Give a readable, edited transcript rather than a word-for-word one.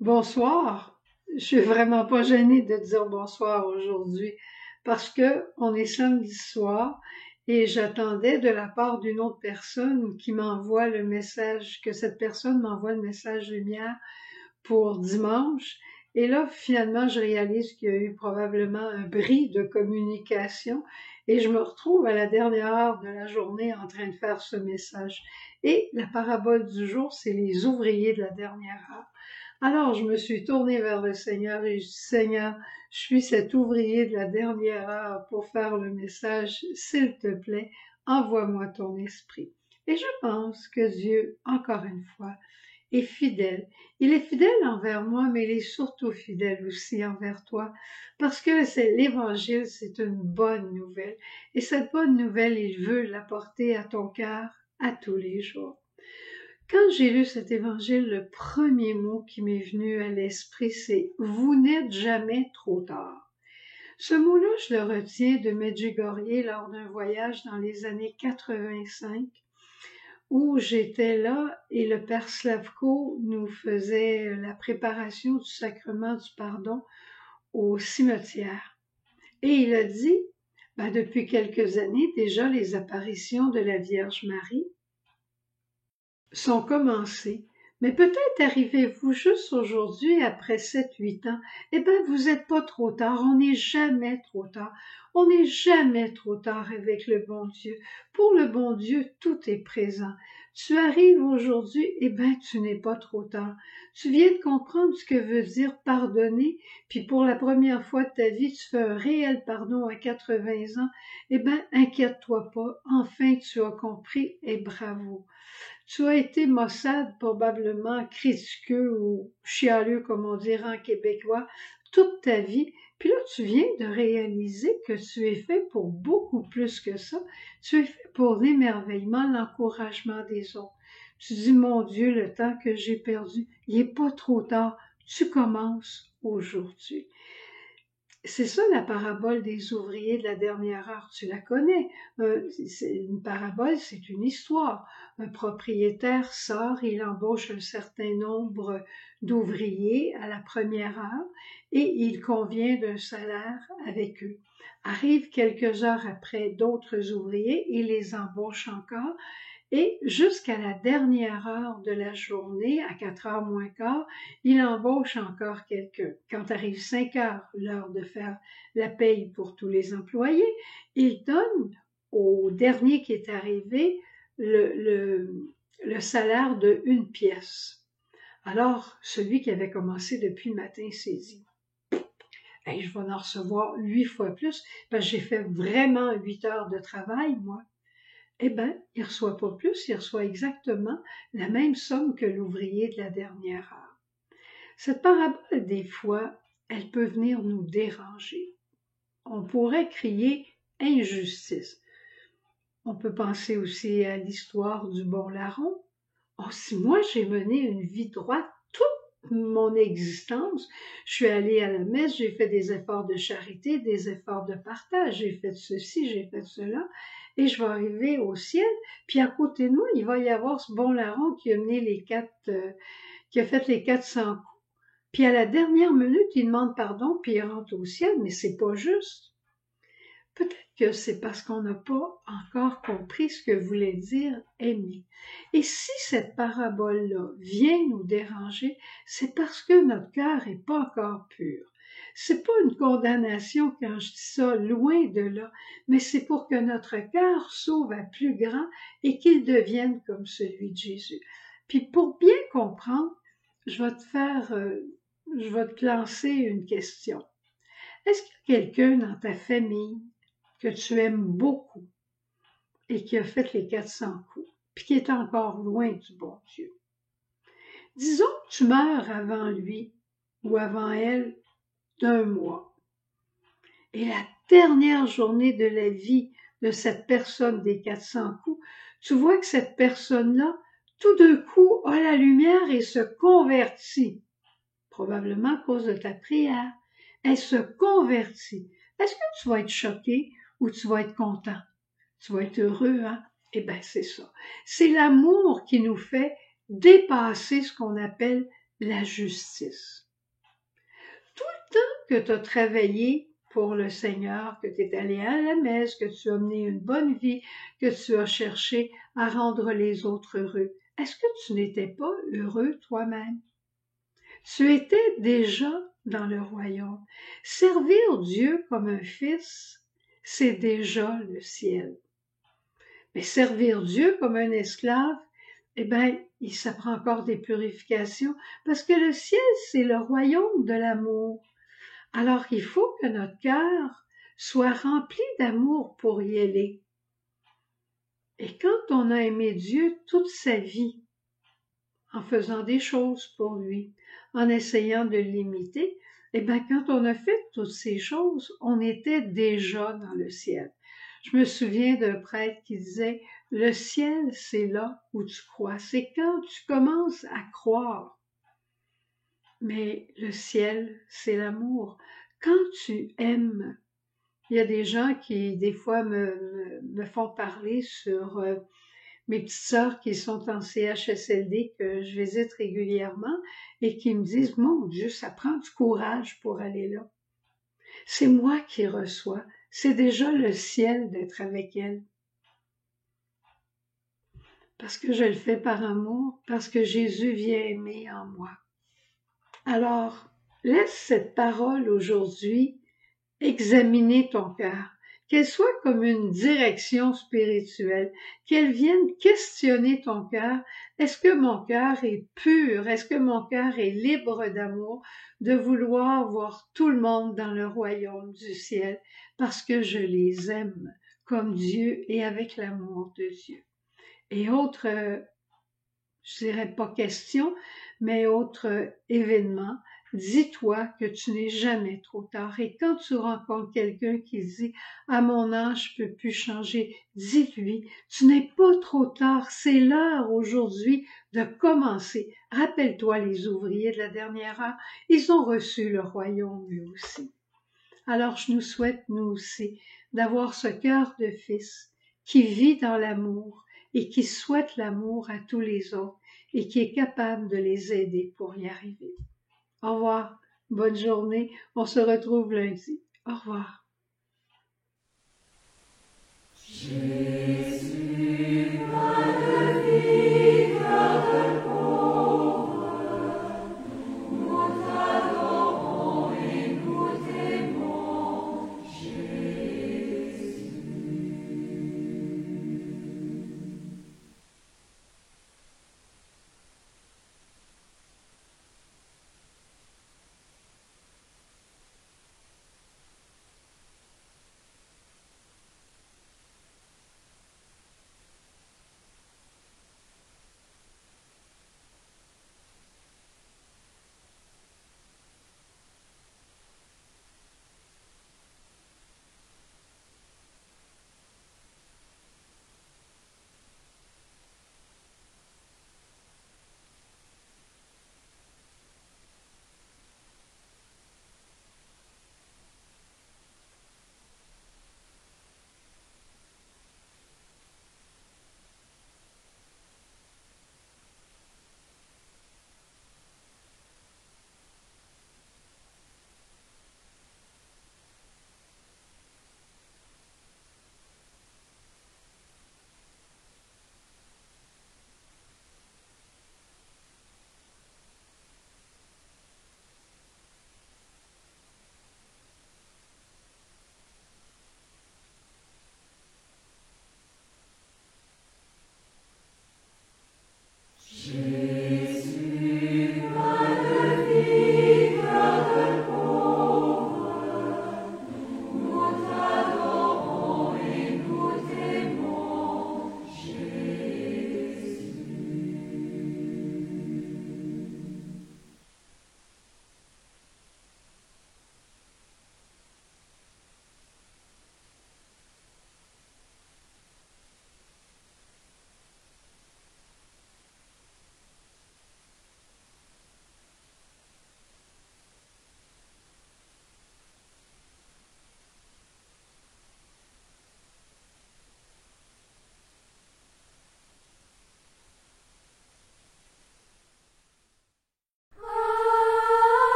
Bonsoir. Je suis vraiment pas gênée de dire bonsoir aujourd'hui parce que on est samedi soir et j'attendais de la part d'une autre personne qui m'envoie le message, que cette personne m'envoie le message lumière pour dimanche. Et là, finalement, je réalise qu'il y a eu probablement un bris de communication et je me retrouve à la dernière heure de la journée en train de faire ce message. Et la parabole du jour, c'est les ouvriers de la dernière heure. Alors, je me suis tournée vers le Seigneur et je dis, Seigneur, je suis cet ouvrier de la dernière heure pour faire le message. S'il te plaît, envoie-moi ton esprit. Et je pense que Dieu, encore une fois, est fidèle. Il est fidèle envers moi, mais il est surtout fidèle aussi envers toi, parce que c'est l'Évangile, c'est une bonne nouvelle. Et cette bonne nouvelle, il veut l'apporter à ton cœur à tous les jours. Quand j'ai lu cet évangile, le premier mot qui m'est venu à l'esprit, c'est « Vous n'êtes jamais trop tard ». Ce mot-là, je le retiens de Medjugorje lors d'un voyage dans les années 85, où j'étais là et le père Slavko nous faisait la préparation du sacrement du pardon au cimetière. Et il a dit, depuis quelques années déjà, les apparitions de la Vierge Marie sont commencées. Mais peut-être arrivez-vous juste aujourd'hui, après 7-8 ans, vous n'êtes pas trop tard, on n'est jamais trop tard. On n'est jamais trop tard avec le bon Dieu. Pour le bon Dieu, tout est présent. Tu arrives aujourd'hui, tu n'es pas trop tard. Tu viens de comprendre ce que veut dire pardonner, puis pour la première fois de ta vie, tu fais un réel pardon à 80 ans, inquiète-toi pas, enfin tu as compris et bravo. Tu as été maussade, probablement critiqueux ou chialeux, comme on dirait en québécois, toute ta vie. Puis là, tu viens de réaliser que tu es fait pour beaucoup plus que ça. Tu es fait pour l'émerveillement, l'encouragement des autres. Tu dis, mon Dieu, le temps que j'ai perdu, il n'est pas trop tard. Tu commences aujourd'hui. C'est ça la parabole des ouvriers de la dernière heure, tu la connais. Une parabole, c'est une histoire. Un propriétaire sort, il embauche un certain nombre d'ouvriers à la première heure et il convient d'un salaire avec eux. Arrivent quelques heures après d'autres ouvriers, il les embauche encore et jusqu'à la dernière heure de la journée, à 4 heures moins quart, il embauche encore quelqu'un. Quand arrive 5 heures, l'heure de faire la paye pour tous les employés, il donne au dernier qui est arrivé le salaire de 1 pièce. Alors, celui qui avait commencé depuis le matin s'est dit, hey, je vais en recevoir 8 fois plus, parce que j'ai fait vraiment 8 heures de travail, moi. Il reçoit pas plus, il reçoit exactement la même somme que l'ouvrier de la dernière heure. Cette parabole, des fois, elle peut venir nous déranger. On pourrait crier injustice. On peut penser aussi à l'histoire du bon larron. Oh, si moi j'ai mené une vie droite toute mon existence, je suis allée à la messe, j'ai fait des efforts de charité, des efforts de partage, j'ai fait ceci, j'ai fait cela, et je vais arriver au ciel, puis à côté de moi, il va y avoir ce bon larron qui a mené qui a fait les 400 coups. Puis à la dernière minute, il demande pardon, puis il rentre au ciel, mais c'est pas juste. Peut-être que c'est parce qu'on n'a pas encore compris ce que voulait dire aimer. Et si cette parabole-là vient nous déranger, c'est parce que notre cœur n'est pas encore pur. C'est pas une condamnation quand je dis ça, loin de là, mais c'est pour que notre cœur s'ouvre à plus grand et qu'il devienne comme celui de Jésus. Puis pour bien comprendre, je vais te lancer une question. Est-ce qu'il y a quelqu'un dans ta famille que tu aimes beaucoup et qui a fait les 400 coups, puis qui est encore loin du bon Dieu? Disons que tu meurs avant lui ou avant elle d'1 mois. Et la dernière journée de la vie de cette personne des 400 coups, tu vois que cette personne-là, tout d'un coup, a la lumière et se convertit. Probablement à cause de ta prière. Elle se convertit. Est-ce que tu vas être choqué ou tu vas être content? Tu vas être heureux, hein? C'est ça. C'est l'amour qui nous fait dépasser ce qu'on appelle la justice. Tout le temps que tu as travaillé pour le Seigneur, que tu es allé à la messe, que tu as mené une bonne vie, que tu as cherché à rendre les autres heureux, est-ce que tu n'étais pas heureux toi-même? Tu étais déjà dans le royaume. Servir Dieu comme un fils, c'est déjà le ciel. Mais servir Dieu comme un esclave, eh bien, ça prend encore des purifications, parce que le ciel, c'est le royaume de l'amour. Alors, il faut que notre cœur soit rempli d'amour pour y aller. Et quand on a aimé Dieu toute sa vie, en faisant des choses pour lui, en essayant de l'imiter, eh bien, quand on a fait toutes ces choses, on était déjà dans le ciel. Je me souviens d'un prêtre qui disait, le ciel, c'est là où tu crois. C'est quand tu commences à croire. Mais le ciel, c'est l'amour. Quand tu aimes, il y a des gens qui, des fois, me font parler sur mes petites sœurs qui sont en CHSLD, que je visite régulièrement, et qui me disent, mon Dieu, ça prend du courage pour aller là. C'est moi qui reçois. C'est déjà le ciel d'être avec elles. Parce que je le fais par amour, parce que Jésus vient aimer en moi. Alors, laisse cette parole aujourd'hui examiner ton cœur, qu'elle soit comme une direction spirituelle, qu'elle vienne questionner ton cœur. Est-ce que mon cœur est pur? Est-ce que mon cœur est libre d'amour, de vouloir voir tout le monde dans le royaume du ciel parce que je les aime comme Dieu et avec l'amour de Dieu? Et autre, je dirais pas question, mais autre événement, dis-toi que tu n'es jamais trop tard. Et quand tu rencontres quelqu'un qui dit « à mon âge, je peux plus changer », dis-lui « tu n'es pas trop tard, c'est l'heure aujourd'hui de commencer ». Rappelle-toi les ouvriers de la dernière heure, ils ont reçu le royaume eux aussi. Alors je nous souhaite, nous aussi, d'avoir ce cœur de fils qui vit dans l'amour et qui souhaite l'amour à tous les autres et qui est capable de les aider pour y arriver. Au revoir, bonne journée, on se retrouve lundi. Au revoir. Jésus,